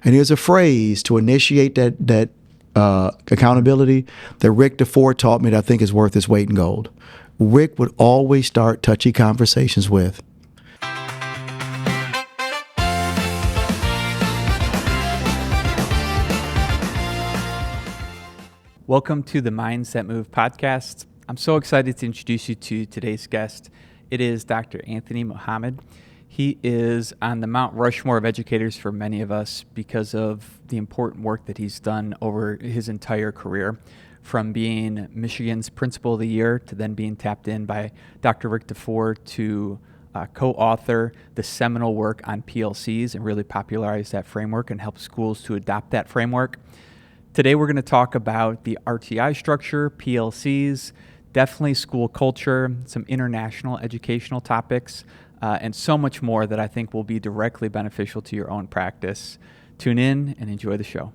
And here's a phrase to initiate that accountability that Rick DeFore taught me that I think is worth its weight in gold. Rick would always start touchy conversations with, welcome to the Mindset Move podcast. I'm so excited to introduce you to today's guest. It is Dr. Anthony Mohammed. He is on the Mount Rushmore of educators for many of us because of the important work that he's done over his entire career, from being Michigan's Principal of the Year to then being tapped in by Dr. Rick DeFore to co-author the seminal work on PLCs and really popularize that framework and help schools to adopt that framework. Today we're going to talk about the RTI structure, PLCs, definitely school culture, some international educational topics, and so much more that I think will be directly beneficial to your own practice. Tune in and enjoy the show.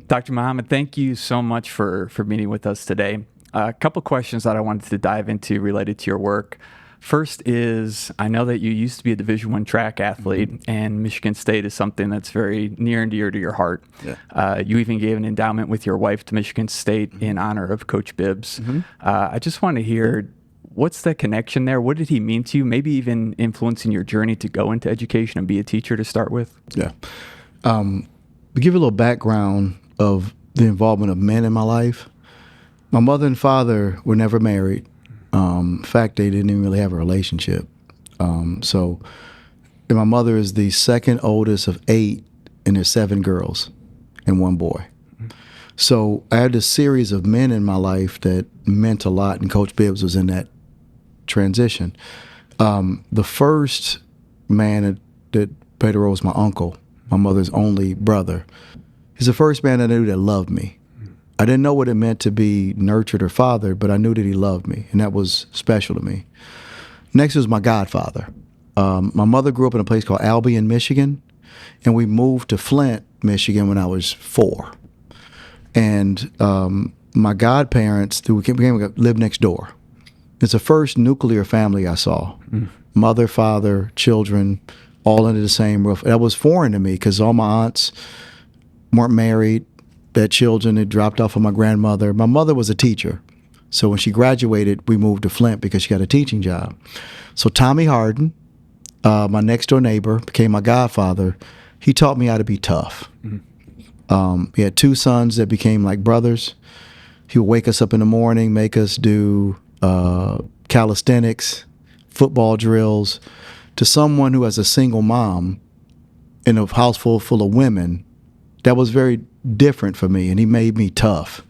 Dr. Mohammed, thank you so much for meeting with us today. A couple questions that I wanted to dive into related to your work. First is, I know that you used to be a Division I track athlete, and Michigan State is something that's very near and dear to your heart. Yeah. You even gave an endowment with your wife to Michigan State in honor of Coach Bibbs. I just want to hear, what's the connection there? What did he mean to you? Maybe even influencing your journey to go into education and be a teacher to start with? Yeah. To give you a little background of the involvement of men in my life, my mother and father were never married. In fact, they didn't even really have a relationship. And my mother is the second oldest of 8, and there's 7 girls and 1 boy. So I had a series of men in my life that meant a lot, and Coach Bibbs was in that transition. The first man that played a role was my uncle, my mother's only brother. He's the first man I knew that loved me. I didn't know what it meant to be nurtured or fathered, but I knew that he loved me, and that was special to me. Next was my godfather. My mother grew up in a place called Albion, Michigan, and we moved to Flint, Michigan when I was 4. And my godparents lived next door. It's the first nuclear family I saw. Mother, father, children, all under the same roof. That was foreign to me because all my aunts weren't married. They had children. They dropped off of my grandmother. My mother was a teacher. So when she graduated, we moved to Flint because she got a teaching job. So Tommy Harden, my next door neighbor, became my godfather. He taught me how to be tough. He had 2 sons that became like brothers. He would wake us up in the morning, make us do calisthenics, football drills. To someone who has a single mom in a house full of women, that was very different for me, and he made me tough.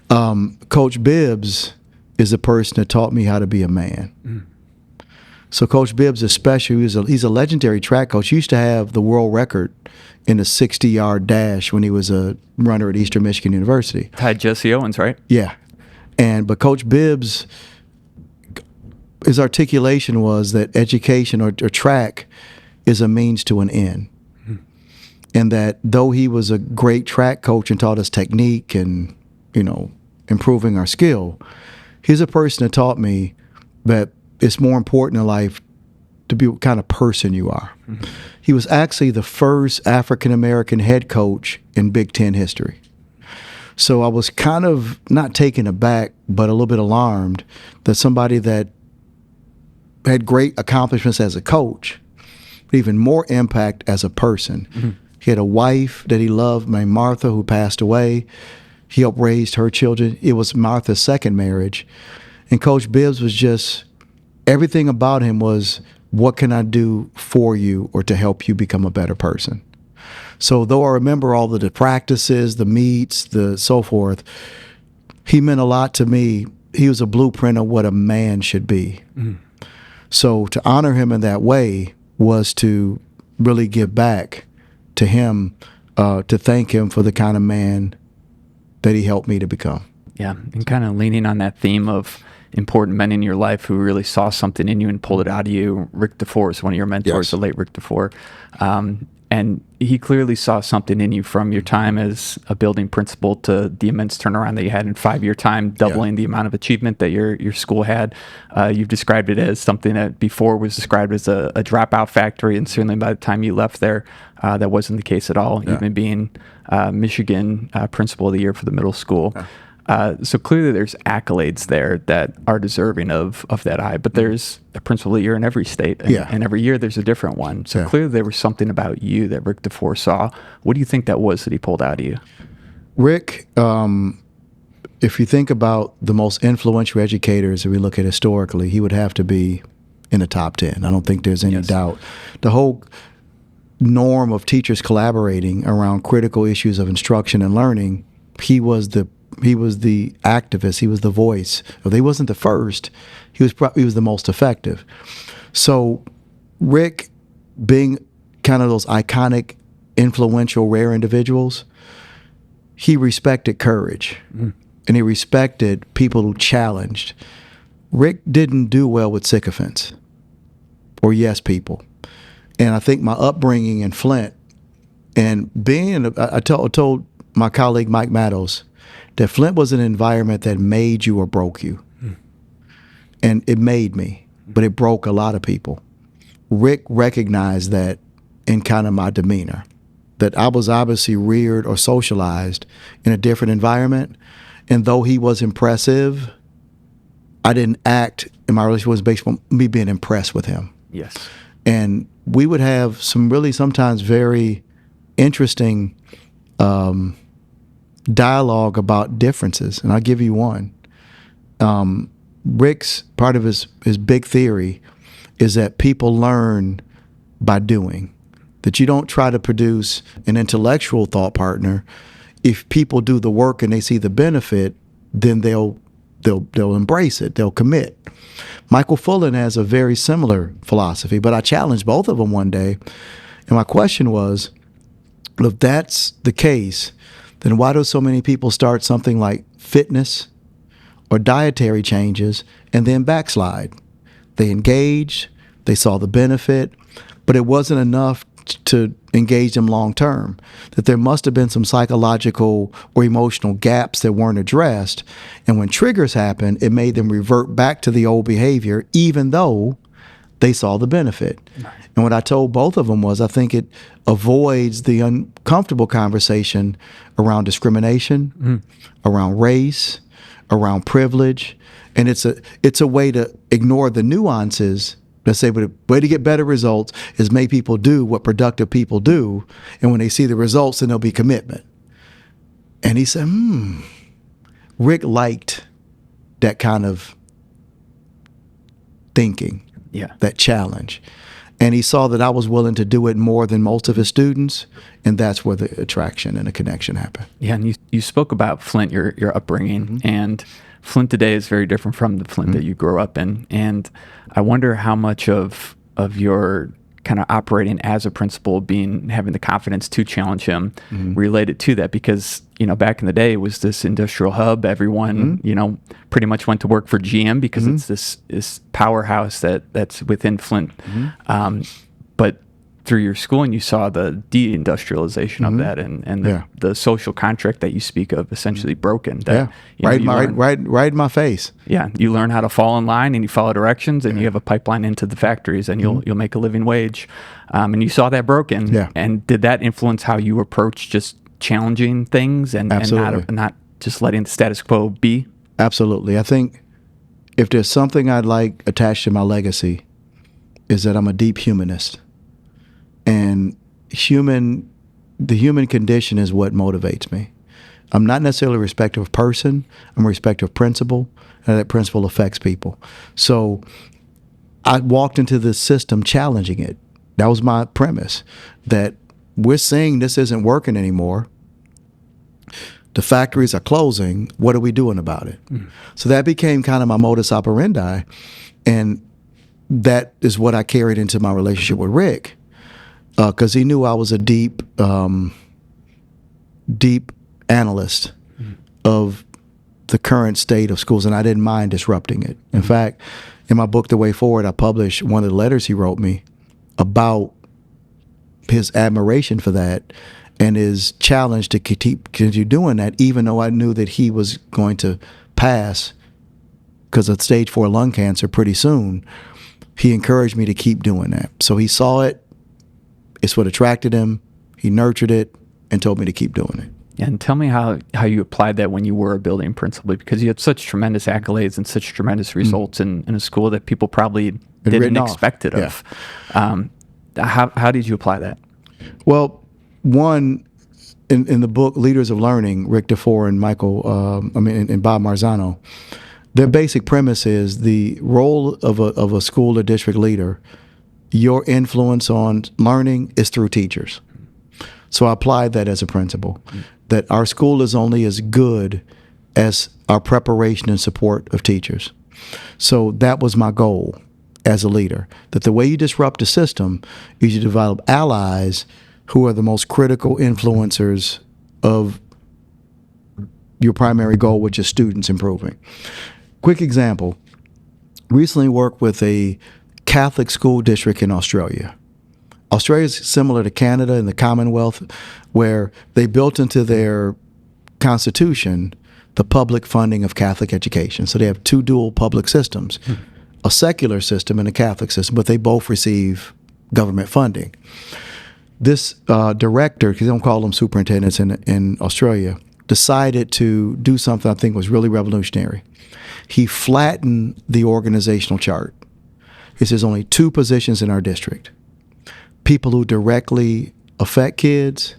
Coach Bibbs is a person that taught me how to be a man. So Coach Bibbs is special. He's a legendary track coach. He used to have the world record in a 60-yard dash when he was a runner at Eastern Michigan University. Tied Jesse Owens, right? Yeah. But Coach Bibbs, his articulation was that education or track is a means to an end. And that though he was a great track coach and taught us technique and, improving our skill, he's a person that taught me that it's more important in life to be what kind of person you are. He was actually the first African-American head coach in Big Ten history. So I was kind of not taken aback, but a little bit alarmed that somebody that had great accomplishments as a coach, but even more impact as a person. He had a wife that he loved named Martha who passed away. He helped raise her children. It was Martha's second marriage. And Coach Bibbs was just, everything about him was, what can I do for you or to help you become a better person? So though I remember all of the practices, the meets, the so forth, he meant a lot to me. He was a blueprint of what a man should be. So to honor him in that way was to really give back to him, to thank him for the kind of man that he helped me to become. Yeah, and kind of leaning on that theme of important men in your life who really saw something in you and pulled it out of you. Rick DeFore is one of your mentors, yes. The late Rick DeFore. And he clearly saw something in you from your time as a building principal to the immense turnaround that you had in 5-year time, doubling the amount of achievement that your school had. You've described it as something that before was described as a dropout factory, and certainly by the time you left there, that wasn't the case at all, even being Michigan Principal of the Year for the middle school. So clearly there's accolades there that are deserving of that eye, but there's a principal of the year in every state, and every year there's a different one. So clearly there was something about you that Rick DeFore saw. What do you think that was that he pulled out of you? Rick, if you think about the most influential educators that we look at historically, he would have to be in the top 10. I don't think there's any doubt. The whole norm of teachers collaborating around critical issues of instruction and learning, he was the activist. He was the voice. If he wasn't the first, he was the most effective. So Rick, being kind of those iconic, influential, rare individuals, he respected courage, and he respected people who challenged. Rick didn't do well with sycophants or yes people. And I think my upbringing in Flint and I told my colleague Mike Mattos that Flint was an environment that made you or broke you. And it made me, but it broke a lot of people. Rick recognized that in kind of my demeanor, that I was obviously reared or socialized in a different environment. And though he was impressive, I didn't act, and my relationship was based on me being impressed with him. Yes. And we would have some really sometimes very interesting dialogue about differences, and I'll give you one. Rick's part of his big theory is that people learn by doing, that you don't try to produce an intellectual thought partner. If people do the work and they see the benefit, then they'll embrace it, they'll commit. Michael Fullen has a very similar philosophy, but I challenged both of them one day, and my question was, if that's the case, then why do so many people start something like fitness or dietary changes and then backslide? They engaged, they saw the benefit, but it wasn't enough to engage them long term, that there must have been some psychological or emotional gaps that weren't addressed. And when triggers happened, it made them revert back to the old behavior, even though they saw the benefit. Nice. And what I told both of them was, I think it avoids the uncomfortable conversation around discrimination, around race, around privilege. And it's a way to ignore the nuances. Let's say, but the way to get better results is make people do what productive people do. And when they see the results, then there'll be commitment. And he said, Rick liked that kind of thinking, that challenge. And he saw that I was willing to do it more than most of his students, and that's where the attraction and the connection happened. Yeah, and you spoke about Flint, your upbringing, and Flint today is very different from the Flint that you grew up in. And I wonder how much of your kind of operating as a principal, having the confidence to challenge him, related to that, because back in the day it was this industrial hub. Everyone pretty much went to work for GM because it's this powerhouse that's within Flint. But through your schooling, you saw the de-industrialization of that, and the social contract that you speak of essentially broken. That, right in my face. Yeah, you learn how to fall in line, and you follow directions, and you have a pipeline into the factories, and you'll make a living wage. And you saw that broken. Yeah. And did that influence how you approach just challenging things and not just letting the status quo be? Absolutely. I think if there's something I'd like attached to my legacy, is that I'm a deep humanist. And the human condition is what motivates me. I'm not necessarily a respecter of person. I'm a respecter of principle, and that principle affects people. So I walked into this system challenging it. That was my premise, that we're seeing this isn't working anymore. The factories are closing. What are we doing about it? So that became kind of my modus operandi, and that is what I carried into my relationship with Rick. Because he knew I was a deep analyst of the current state of schools, and I didn't mind disrupting it. In fact, in my book, The Way Forward, I published one of the letters he wrote me about his admiration for that and his challenge to continue doing that, even though I knew that he was going to pass because of stage 4 lung cancer pretty soon. He encouraged me to keep doing that. So he saw it. It's what attracted him. He nurtured it and told me to keep doing it. And tell me how you applied that when you were a building principal, because you had such tremendous accolades and such tremendous results in a school that people probably didn't expect it of. How did you apply that? Well, one, in the book Leaders of Learning, Rick DeFore and and Bob Marzano, their basic premise is the role of a school or district leader, your influence on learning is through teachers. So I applied that as a principle, that our school is only as good as our preparation and support of teachers. So that was my goal as a leader, that the way you disrupt the system is you develop allies who are the most critical influencers of your primary goal, which is students improving. Quick example, recently worked with a Catholic school district in Australia. Australia is similar to Canada and the Commonwealth, where they built into their constitution the public funding of Catholic education. So they have two dual public systems, a secular system and a Catholic system, but they both receive government funding. This director, because they don't call them superintendents in Australia, decided to do something I think was really revolutionary. He flattened the organizational chart. He says only 2 positions in our district: people who directly affect kids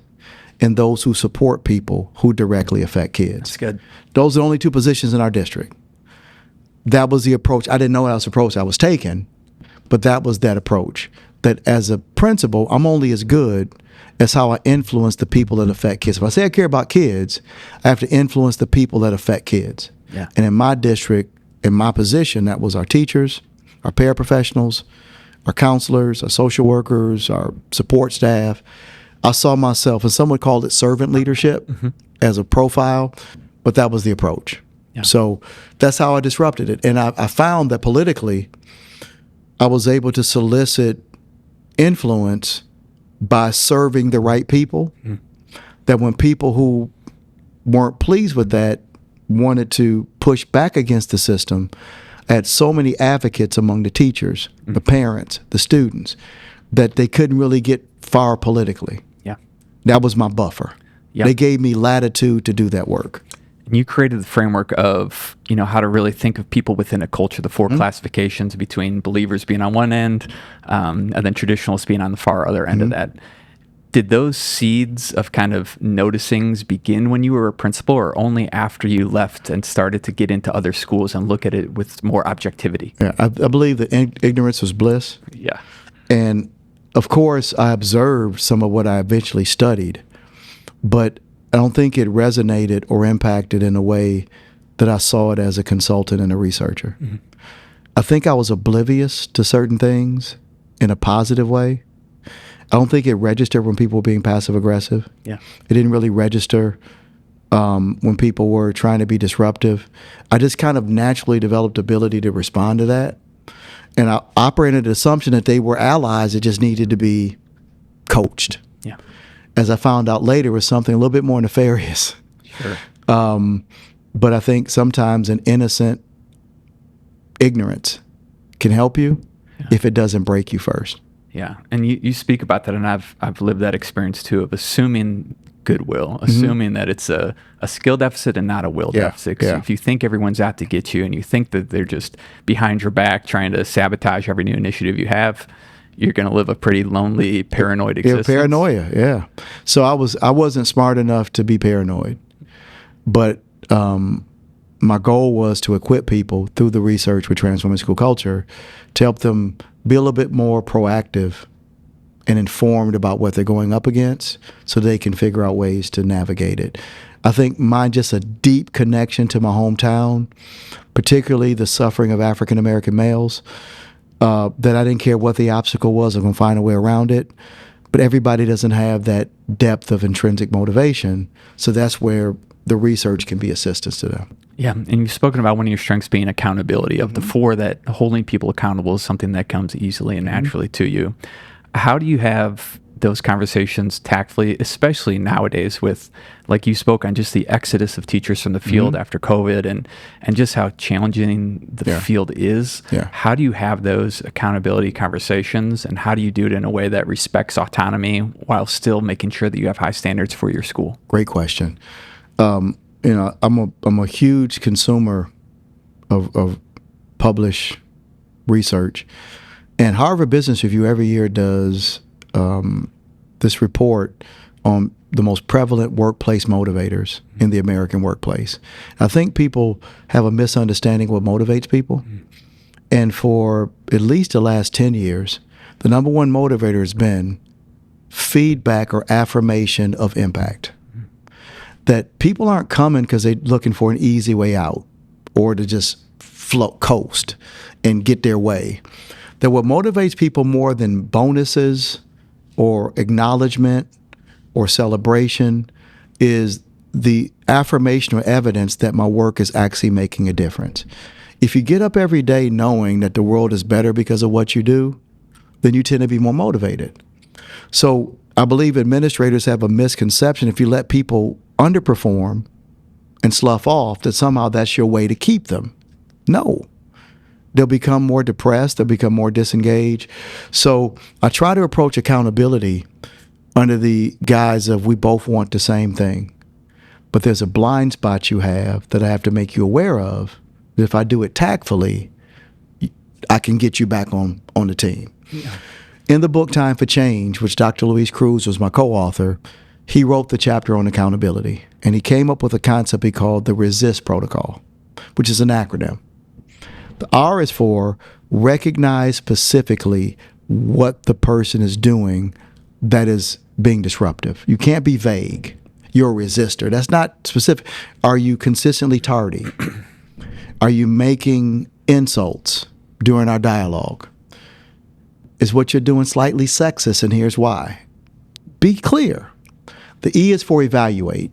and those who support people who directly affect kids. That's good. Those are the only 2 positions in our district. That was the approach. I didn't know that was the approach I was taking, but that was that approach. That as a principal, I'm only as good as how I influence the people that affect kids. If I say I care about kids, I have to influence the people that affect kids. Yeah. And in my district, in my position, that was our teachers, our paraprofessionals, our counselors, our social workers, our support staff. I saw myself, and some would call it servant leadership as a profile, but that was the approach. Yeah. So that's how I disrupted it. And I found that politically, I was able to solicit influence by serving the right people, that when people who weren't pleased with that wanted to push back against the system, I had so many advocates among the teachers, the parents, the students, that they couldn't really get far politically. Yeah. That was my buffer. Yeah. They gave me latitude to do that work. And you created the framework of, how to really think of people within a culture, the 4 classifications between believers being on one end, and then traditionalists being on the far other end of that. Did those seeds of kind of noticings begin when you were a principal, or only after you left and started to get into other schools and look at it with more objectivity? Yeah, I believe that ignorance was bliss. Yeah. And of course, I observed some of what I eventually studied, but I don't think it resonated or impacted in a way that I saw it as a consultant and a researcher. I think I was oblivious to certain things in a positive way. I don't think it registered when people were being passive aggressive. Yeah. It didn't really register when people were trying to be disruptive. I just kind of naturally developed ability to respond to that. And I operated the assumption that they were allies that just needed to be coached. Yeah. As I found out later, was something a little bit more nefarious. Sure. But I think sometimes an innocent ignorance can help you if it doesn't break you first. Yeah. And you speak about that, and I've lived that experience too, of assuming goodwill, assuming that it's a skill deficit and not a will deficit. 'Cause if you think everyone's out to get you and you think that they're just behind your back trying to sabotage every new initiative you have, you're going to live a pretty lonely, paranoid existence. Yeah, paranoia, yeah. So I wasn't smart enough to be paranoid. But my goal was to equip people through the research with transforming school culture to help them be a little bit more proactive and informed about what they're going up against so they can figure out ways to navigate it. I think mine just a deep connection to my hometown, particularly the suffering of African American males, that I didn't care what the obstacle was, I'm going to find a way around it. But everybody doesn't have that depth of intrinsic motivation, so that's where the research can be assistance to them. Yeah, and you've spoken about one of your strengths being accountability. Of the 4, that holding people accountable is something that comes easily and naturally to you. How do you have those conversations tactfully, especially nowadays with, like you spoke on, just the exodus of teachers from the field after COVID and just how challenging the field is. Yeah. How do you have those accountability conversations, and how do you do it in a way that respects autonomy while still making sure that you have high standards for your school? Great question. I'm a huge consumer of published research, and Harvard Business Review every year does this report on the most prevalent workplace motivators in the American workplace. I think people have a misunderstanding of what motivates people, and for at least the last 10 years, the number one motivator has been feedback or affirmation of impact. That people aren't coming because they're looking for an easy way out or to just coast and get their way. That what motivates people more than bonuses or acknowledgement or celebration is the affirmation or evidence that my work is actually making a difference. If you get up every day knowing that the world is better because of what you do, then you tend to be more motivated. So I believe administrators have a misconception if you let people underperform and slough off, that somehow that's your way to keep them. No. They'll become more depressed. They'll become more disengaged. So I try to approach accountability under the guise of we both want the same thing. But there's a blind spot you have that I have to make you aware of. That if I do it tactfully, I can get you back on the team. Yeah. In the book Time for Change, which Dr. Luis Cruz was my co-author, he wrote the chapter on accountability. And he came up with a concept he called the RESIST protocol, which is an acronym. The R is for recognize specifically what the person is doing that is being disruptive. You can't be vague. You're a resistor. That's not specific. Are you consistently tardy? Are you making insults during our dialogue? Is what you're doing slightly sexist, and here's why. Be clear. The E is for evaluate.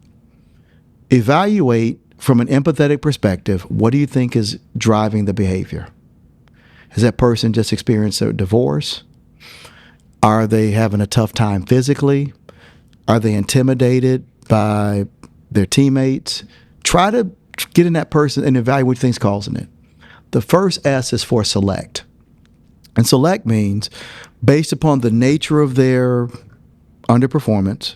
Evaluate from an empathetic perspective, what do you think is driving the behavior? Has that person just experienced a divorce? Are they having a tough time physically? Are they intimidated by their teammates? Try to get in that person and evaluate what things causing it. The first S is for select. And select means based upon the nature of their underperformance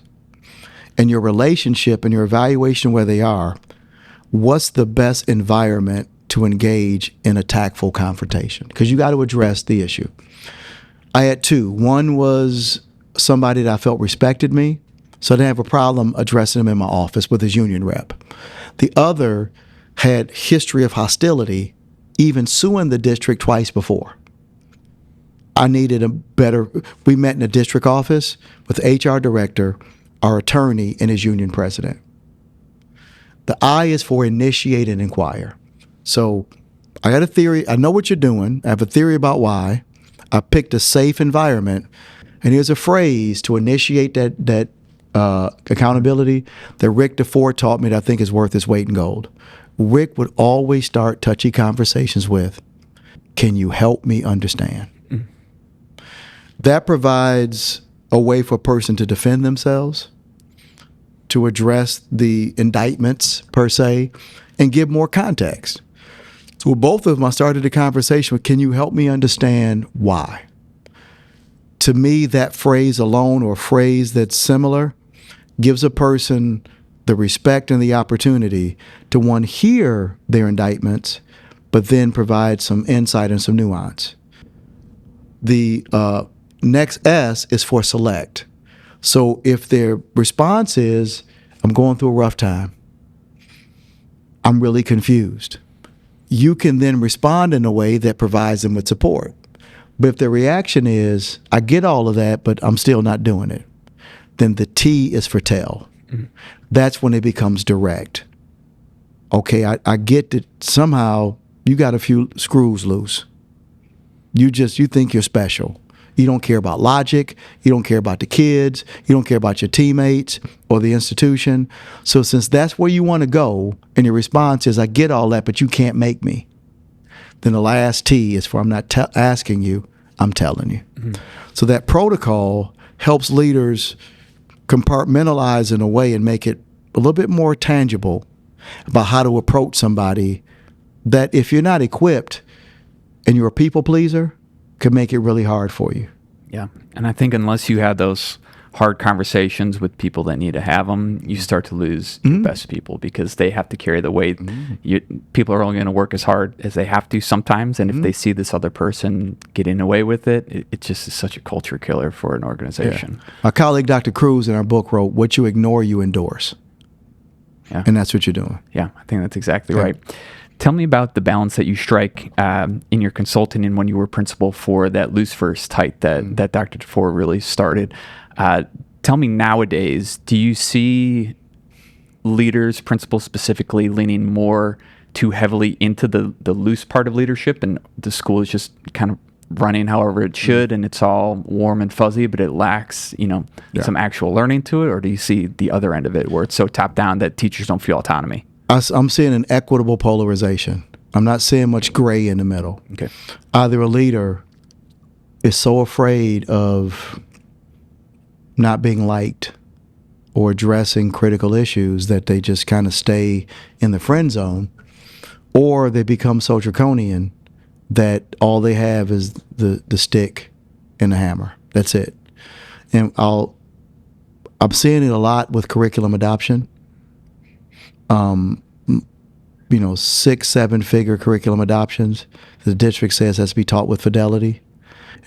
and your relationship and your evaluation where they are, what's the best environment to engage in a tactful confrontation? Because you got to address the issue. I had two. One was somebody that I felt respected me, so I didn't have a problem addressing him in my office with his union rep. The other had history of hostility, even suing the district twice before. I needed we met in a district office with the HR director, our attorney, and his union president. The I is for initiate and inquire. So I got a theory. I know what you're doing. I have a theory about why. I picked a safe environment. And here's a phrase to initiate that accountability that Rick DeFore taught me that I think is worth its weight in gold. Rick would always start touchy conversations with, can you help me understand? Mm. That provides a way for a person to defend themselves, to address the indictments per se, and give more context. So with both of them, I started a conversation with, can you help me understand why? To me, that phrase alone, or a phrase that's similar, gives a person the respect and the opportunity to, one, hear their indictments, but then provide some insight and some nuance. The next S is for select. So if their response is, I'm going through a rough time, I'm really confused, you can then respond in a way that provides them with support. But if their reaction is, I get all of that, but I'm still not doing it, then the T is for tell. Mm-hmm. That's when it becomes direct. Okay, I get that somehow you got a few screws loose. You think you're special. You don't care about logic. You don't care about the kids. You don't care about your teammates or the institution. So since that's where you want to go, and your response is, I get all that, but you can't make me, then the last T is for, I'm not asking you, I'm telling you. Mm-hmm. So that protocol helps leaders compartmentalize in a way and make it a little bit more tangible about how to approach somebody that if you're not equipped and you're a people pleaser, can make it really hard for you. Yeah. And I think unless you have those hard conversations with people that need to have them, you start to lose your best people because they have to carry the weight. People are only going to work as hard as they have to sometimes. And if they see this other person getting away with it, it just is such a culture killer for an organization. Yeah. Our colleague, Dr. Cruz, in our book wrote, "What you ignore, you endorse." Yeah. And that's what you're doing. Yeah, I think that's exactly right. Tell me about the balance that you strike in your consulting and when you were principal for that loose versus tight that Dr. DeFore really started. Tell me nowadays, do you see leaders, principals specifically, leaning more too heavily into the loose part of leadership and the school is just kind of running however it should and it's all warm and fuzzy, but it lacks, some actual learning to it? Or do you see the other end of it where it's so top down that teachers don't feel autonomy? I'm seeing an equitable polarization. I'm not seeing much gray in the middle. Okay. Either a leader is so afraid of not being liked or addressing critical issues that they just kind of stay in the friend zone, or they become so draconian that all they have is the stick and the hammer. That's it. And I'm seeing it a lot with curriculum adoption. 6-7 figure curriculum adoptions. The district says has to be taught with fidelity.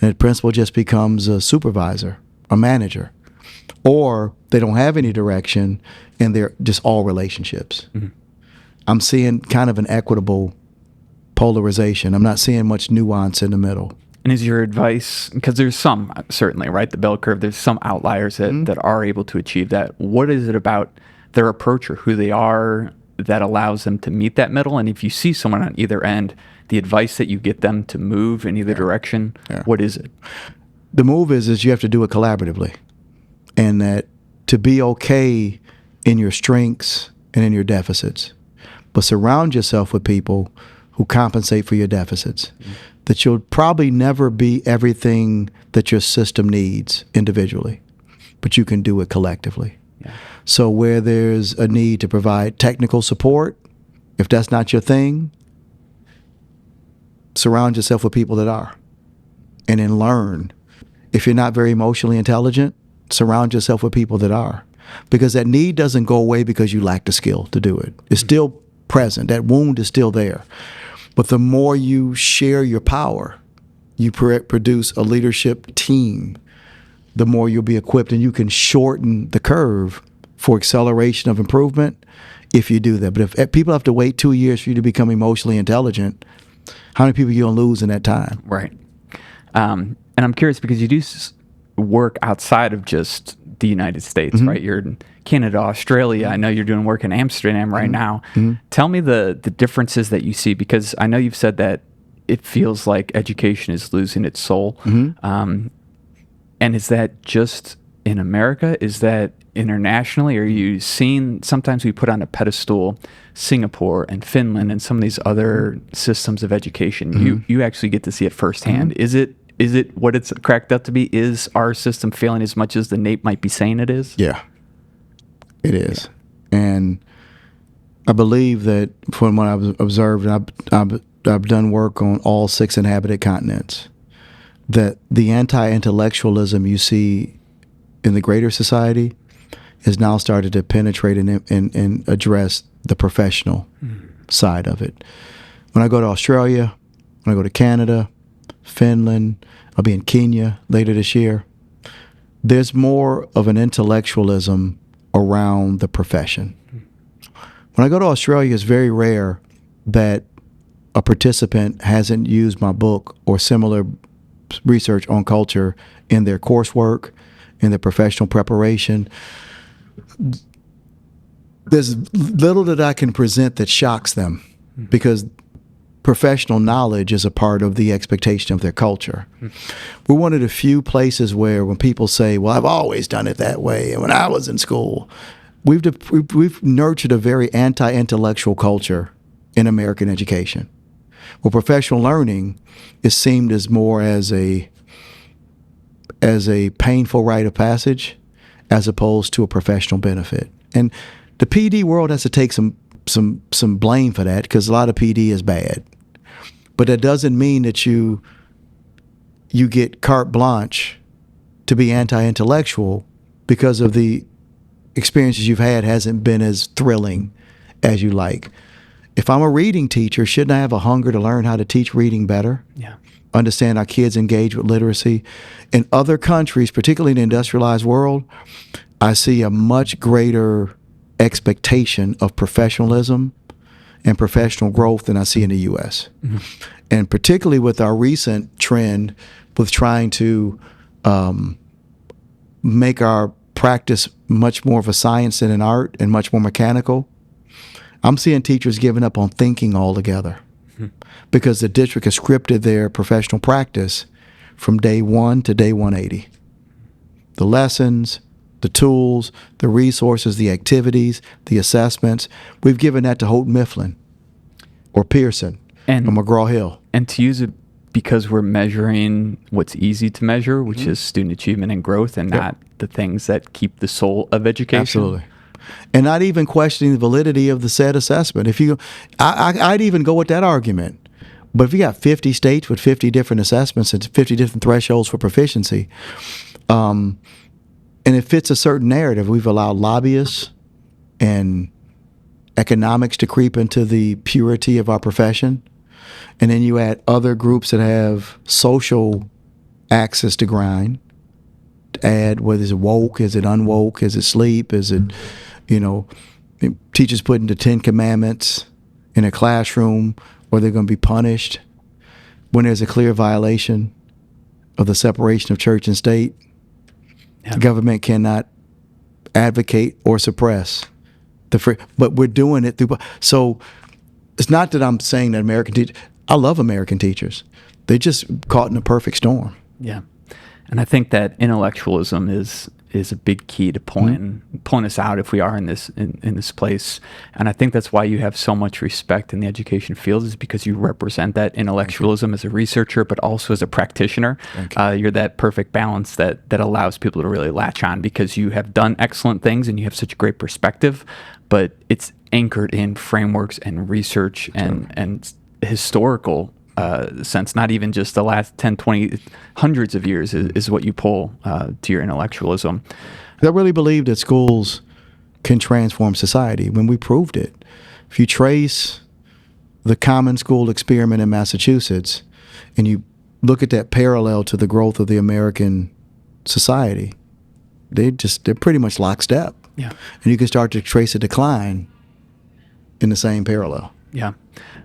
And the principal just becomes a supervisor, a manager. Or they don't have any direction and they're just all relationships. Mm-hmm. I'm seeing kind of an equitable polarization. I'm not seeing much nuance in the middle. And is your advice, because there's some, certainly, right, the bell curve, there's some outliers that are able to achieve that. What is it about their approach or who they are that allows them to meet that middle? And if you see someone on either end, the advice that you get them to move in either direction, what is it? The move is you have to do it collaboratively. And that to be okay in your strengths and in your deficits, but surround yourself with people who compensate for your deficits. Mm-hmm. That you'll probably never be everything that your system needs individually, but you can do it collectively. Yeah. So where there's a need to provide technical support, if that's not your thing, surround yourself with people that are, and then learn. If you're not very emotionally intelligent, surround yourself with people that are, because that need doesn't go away because you lack the skill to do it. It's still present. That wound is still there. But the more you share your power, you produce a leadership team, the more you'll be equipped, and you can shorten the curve for acceleration of improvement if you do that. But if people have to wait 2 years for you to become emotionally intelligent, how many people are you going to lose in that time? Right. And I'm curious because you do work outside of just the United States, right? You're in Canada, Australia. I know you're doing work in Amsterdam right now. Tell me the differences that you see, because I know you've said that it feels like education is losing its soul. And is that just in America? Is that internationally? Are you seeing, sometimes we put on a pedestal Singapore and Finland and some of these other systems of education. You actually get to see it firsthand. Is it what it's cracked up to be? Is our system failing as much as the NAEP might be saying it is? Yeah, it is. Yeah. And I believe that from what I've observed, I've done work on all 6 inhabited continents, that the anti-intellectualism you see in the greater society has now started to penetrate and address the professional side of it. When I go to Australia, when I go to Canada, Finland, I'll be in Kenya later this year, there's more of an intellectualism around the profession. When I go to Australia, it's very rare that a participant hasn't used my book or similar research on culture in their coursework, in their professional preparation. There's little that I can present that shocks them, because professional knowledge is a part of the expectation of their culture. We're one of the few places where when people say, well, I've always done it that way, and when I was in school, we've nurtured a very anti-intellectual culture in American education. Well, professional learning is seen as more as as a painful rite of passage as opposed to a professional benefit. And the PD world has to take some blame for that, because a lot of PD is bad. But that doesn't mean that you get carte blanche to be anti-intellectual because of the experiences you've had hasn't been as thrilling as you like. If I'm a reading teacher, shouldn't I have a hunger to learn how to teach reading better? Yeah. Understand how kids engage with literacy. In other countries, particularly in the industrialized world, I see a much greater expectation of professionalism and professional growth than I see in the U.S. Mm-hmm. And particularly with our recent trend with trying to make our practice much more of a science than an art and much more mechanical, I'm seeing teachers giving up on thinking altogether because the district has scripted their professional practice from day 1 to day 180. The lessons, the tools, the resources, the activities, the assessments, we've given that to Houghton Mifflin or Pearson or McGraw-Hill. And to use it because we're measuring what's easy to measure, which is student achievement and growth, and not the things that keep the soul of education. Absolutely. And not even questioning the validity of the said assessment. I'd even go with that argument. But if you got 50 states with 50 different assessments and 50 different thresholds for proficiency, and it fits a certain narrative, we've allowed lobbyists and economics to creep into the purity of our profession. And then you add other groups that have social axis to grind. Add whether it's woke, is it unwoke, is it sleep, is it, teachers putting the 10 Commandments in a classroom, or they're going to be punished when there's a clear violation of the separation of church and state. Yeah. The government cannot advocate or suppress the free, but we're doing it through. So it's not that I'm saying that American teachers, I love American teachers. They're just caught in a perfect storm. Yeah. And I think that intellectualism is a big key to point us out if we are in this place. And I think that's why you have so much respect in the education field, is because you represent that intellectualism as a researcher, but also as a practitioner. You're that perfect balance that allows people to really latch on, because you have done excellent things and you have such a great perspective, but it's anchored in frameworks and research and historical sense, not even just the last 10, 20, hundreds of years is what you pull to your intellectualism. I really believe that schools can transform society when we proved it. If you trace the common school experiment in Massachusetts and you look at that parallel to the growth of the American society, they're pretty much lockstep. Yeah. And you can start to trace a decline in the same parallel. Yeah.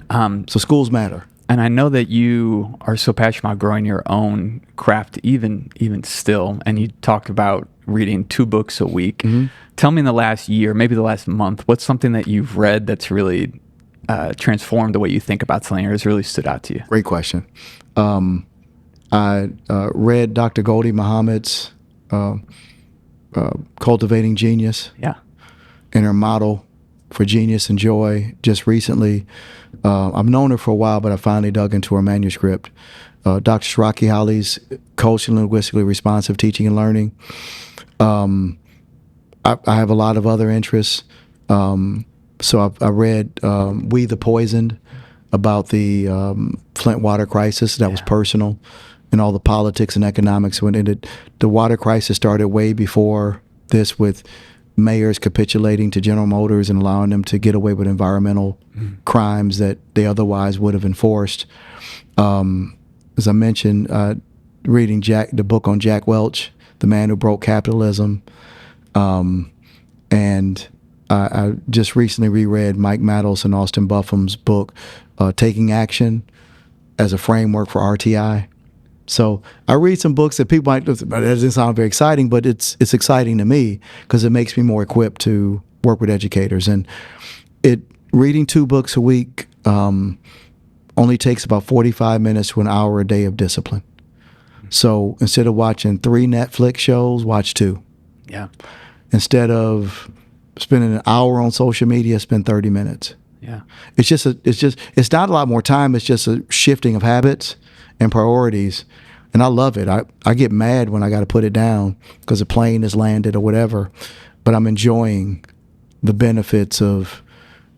So schools matter. And I know that you are so passionate about growing your own craft, even still. And you talk about reading 2 books a week. Mm-hmm. Tell me, in the last year, maybe the last month, what's something that you've read that's really transformed the way you think about something, or has really stood out to you? Great question. I read Dr. Gholdy Muhammad's Cultivating Genius. Yeah. And her model for genius and joy just recently. I've known her for a while, but I finally dug into her manuscript. Dr. Shiraki Hali's Culturally and Linguistically Responsive Teaching and Learning. I have a lot of other interests. So I read We the Poisoned, about the Flint water crisis. That was personal, and all the politics and economics went into it. The water crisis started way before this, with mayors capitulating to General Motors and allowing them to get away with environmental crimes that they otherwise would have enforced. As I mentioned, reading the book on Jack Welch, The Man Who Broke Capitalism, and I just recently reread Mike Maddles and Austin Buffham's book, Taking Action as a Framework for RTI. So I read some books that people might, that doesn't sound very exciting, but it's exciting to me because it makes me more equipped to work with educators. And reading 2 books a week only takes about 45 minutes to an hour a day of discipline. So instead of watching 3 Netflix shows, watch 2. Yeah. Instead of spending an hour on social media, spend 30 minutes. Yeah. It's not a lot more time. It's just a shifting of habits and priorities And I love it. I get mad when I got to put it down because a plane has landed or whatever, but I'm enjoying the benefits of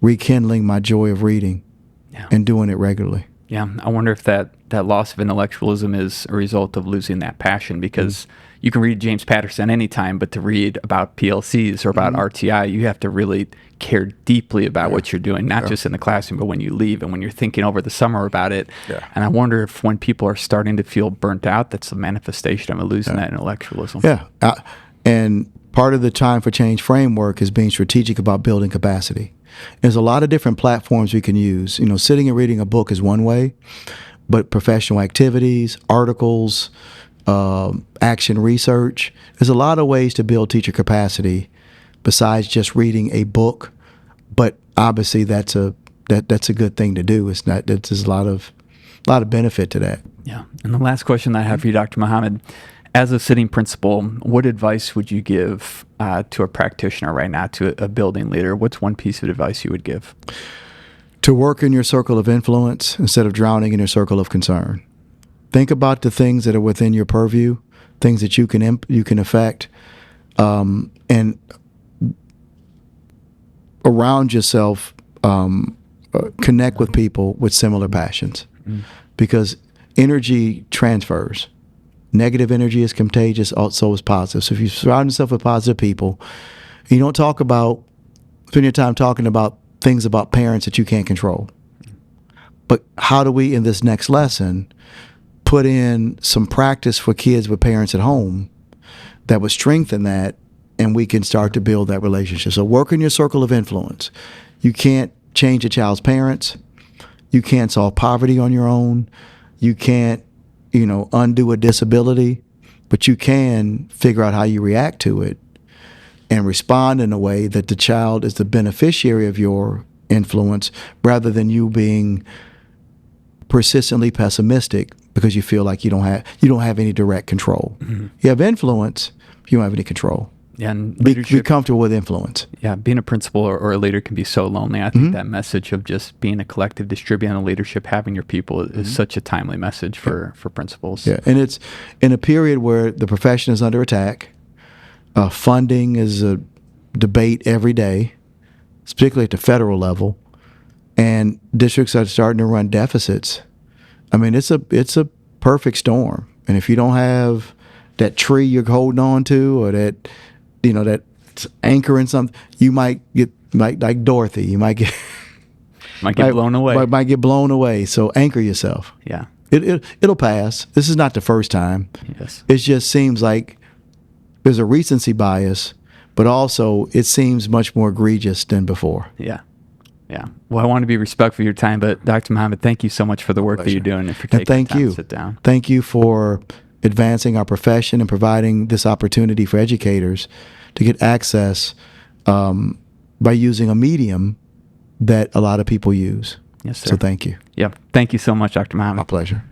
rekindling my joy of reading and doing it regularly. Yeah, I wonder if that loss of intellectualism is a result of losing that passion, because you can read James Patterson anytime, but to read about PLCs or about RTI, you have to really care deeply about what you're doing, not just in the classroom, but when you leave and when you're thinking over the summer about it. Yeah. And I wonder if when people are starting to feel burnt out, that's a manifestation of losing that intellectualism. Yeah. And part of the Time for Change framework is being strategic about building capacity. There's a lot of different platforms we can use. Sitting and reading a book is one way, but professional activities, articles, action research, there's a lot of ways to build teacher capacity besides just reading a book. But obviously that's a good thing to do. There's a lot of benefit to that. Yeah. And the last question that I have for you, Dr. Mohammed, as a sitting principal, what advice would you give to a practitioner right now, to a building leader? What's one piece of advice you would give? To work in your circle of influence instead of drowning in your circle of concern. Think about the things that are within your purview, things that you can affect, and around yourself, connect with people with similar passions, because energy transfers. Negative energy is contagious, also is positive. So if you surround yourself with positive people, you don't spend your time talking about things about parents that you can't control. But how do we, in this next lesson, put in some practice for kids with parents at home that would strengthen that, and we can start to build that relationship? So work in your circle of influence. You can't change a child's parents. You can't solve poverty on your own. You can't undo a disability, but you can figure out how you react to it and respond in a way that the child is the beneficiary of your influence, rather than you being persistently pessimistic because you feel like you don't have any direct control. You have influence, you don't have any control. Yeah, and be comfortable with influence. Yeah, being a principal or a leader can be so lonely. I think that message of just being a collective, distributing the leadership, having your people is such a timely message for principals. Yeah, and it's in a period where the profession is under attack. Funding is a debate every day, particularly at the federal level, and districts are starting to run deficits. I mean, it's a perfect storm. And if you don't have that tree you're holding on to, or that anchor in something, you might get like Dorothy. You might get blown away. Might get blown away. So anchor yourself. Yeah, it'll pass. This is not the first time. Yes, it just seems like there's a recency bias, but also it seems much more egregious than before. Yeah. Yeah. Well, I want to be respectful of your time, but Dr. Mohammed, thank you so much for the work that you're doing and for taking the time to sit down. Thank you for advancing our profession and providing this opportunity for educators to get access by using a medium that a lot of people use. Yes, sir. So thank you. Yeah. Thank you so much, Dr. Mohammed. My pleasure.